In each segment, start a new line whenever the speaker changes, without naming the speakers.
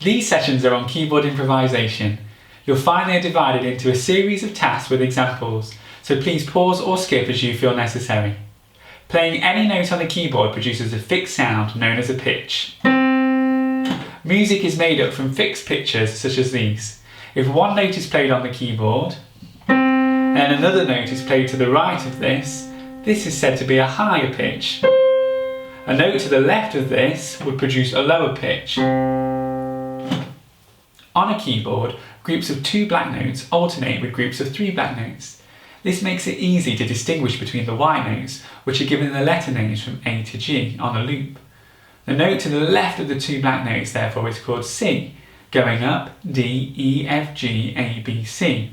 These sessions are on keyboard improvisation. You'll find they're divided into a series of tasks with examples, so please pause or skip as you feel necessary. Playing any note on the keyboard produces a fixed sound known as a pitch. Music is made up from fixed pitches such as these. If one note is played on the keyboard, and another note is played to the right of this, this is said to be a higher pitch. A note to the left of this would produce a lower pitch. On a keyboard, groups of 2 black notes alternate with groups of 3 black notes. This makes it easy to distinguish between the white notes, which are given the letter names from A to G on a loop. The note to the left of the 2 black notes therefore is called C, going up D, E, F, G, A, B, C.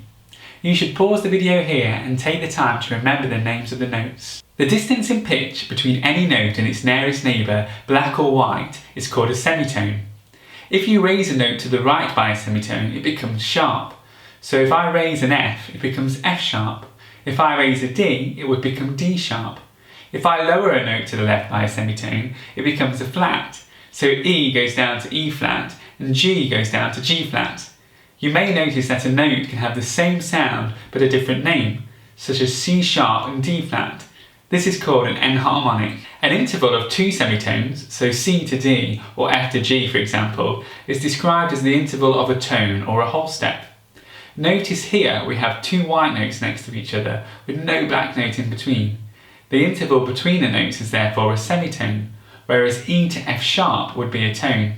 You should pause the video here and take the time to remember the names of the notes. The distance in pitch between any note and its nearest neighbour, black or white, is called a semitone. If you raise a note to the right by a semitone, it becomes sharp. So if I raise an F, it becomes F sharp. If I raise a D, it would become D sharp. If I lower a note to the left by a semitone, it becomes a flat. So E goes down to E flat and G goes down to G flat. You may notice that a note can have the same sound but a different name, such as C sharp and D flat. This is called an enharmonic. An interval of 2 semitones, so C to D or F to G for example, is described as the interval of a tone or a whole step. Notice here we have 2 white notes next to each other with no black note in between. The interval between the notes is therefore a semitone, whereas E to F sharp would be a tone.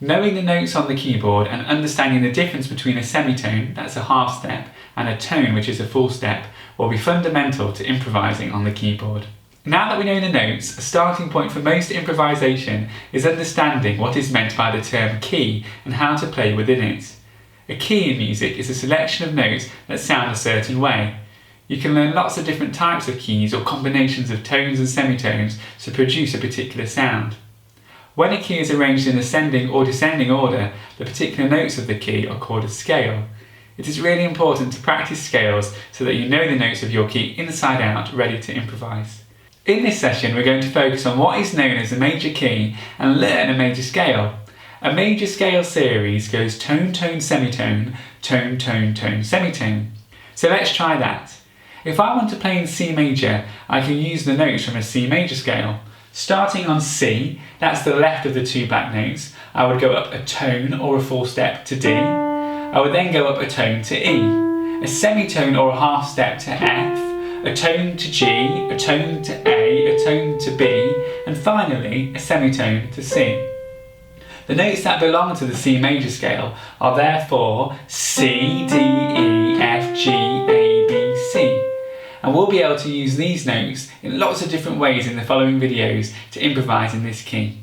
Knowing the notes on the keyboard and understanding the difference between a semitone, that's a half step, and a tone, which is a full step, will be fundamental to improvising on the keyboard. Now that we know the notes, a starting point for most improvisation is understanding what is meant by the term key and how to play within it. A key in music is a selection of notes that sound a certain way. You can learn lots of different types of keys or combinations of tones and semitones to produce a particular sound. When a key is arranged in ascending or descending order, the particular notes of the key are called a scale. It is really important to practice scales so that you know the notes of your key inside out, ready to improvise. In this session, we're going to focus on what is known as a major key and learn a major scale. A major scale series goes tone, tone, semitone, tone, tone, tone, semitone. So let's try that. If I want to play in C major, I can use the notes from a C major scale. Starting on C, that's the left of the 2 black notes, I would go up a tone or a full step to D. I would then go up a tone to E, a semitone or a half step to F, a tone to G, a tone to A, a tone to B, and finally a semitone to C. The notes that belong to the C major scale are therefore C, D, E, F, G, A, B, C. And we'll be able to use these notes in lots of different ways in the following videos to improvise in this key.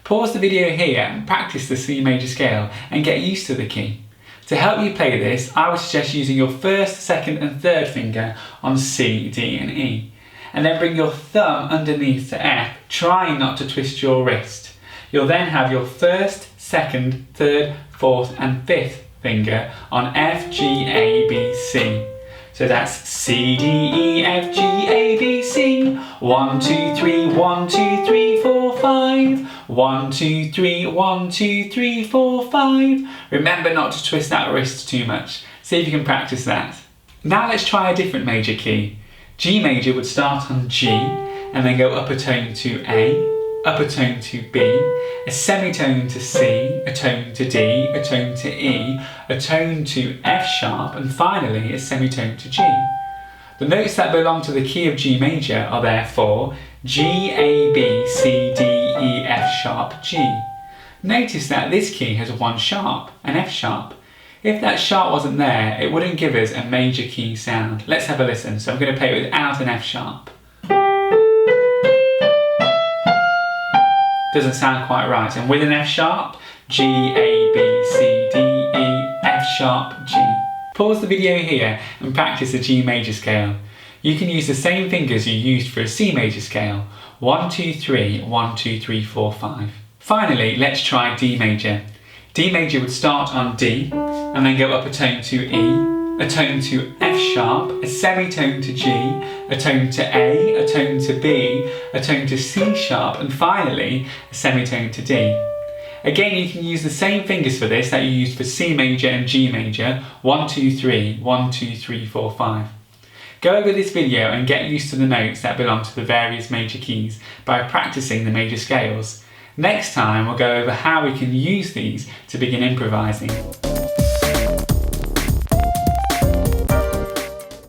Pause the video here and practice the C major scale and get used to the key. To help you play this, I would suggest using your first, second and third finger on C, D and E, and then bring your thumb underneath to F, trying not to twist your wrist. You'll then have your first, second, third, fourth and fifth finger on F, G, A, B, C. So that's C, D, E, F, G, A, B, C. 1, 2, 3, 1, 2, 3, 4, 5. 1, 2, 3, 1, 2, 3, 4, 5. Remember not to twist that wrist too much. See if you can practice that. Now let's try a different major key. G major would start on G and then go up a tone to A, up a tone to B, a semitone to C, a tone to D, a tone to E, a tone to F sharp, and finally a semitone to G. The notes that belong to the key of G major are therefore G, A, B, C, D, E, F sharp, G. Notice that this key has 1 sharp, an F sharp. If that sharp wasn't there, it wouldn't give us a major key sound. Let's have a listen. So I'm going to play it without an F sharp. Doesn't sound quite right. And with an F sharp, G, A, B, C, D, E, F sharp, G. Pause the video here and practice the G major scale. You can use the same fingers you used for a C major scale. 1, 2, 3, 1, 2, 3, 4, 5. Finally, let's try D major. D major would start on D and then go up a tone to E, a tone to F sharp, a semitone to G, a tone to A, a tone to B, a tone to C sharp, and finally a semitone to D. Again, you can use the same fingers for this that you used for C major and G major, 1, 2, 3, 1, 2, 3, 4, 5. Go over this video and get used to the notes that belong to the various major keys by practicing the major scales. Next time we'll go over how we can use these to begin improvising.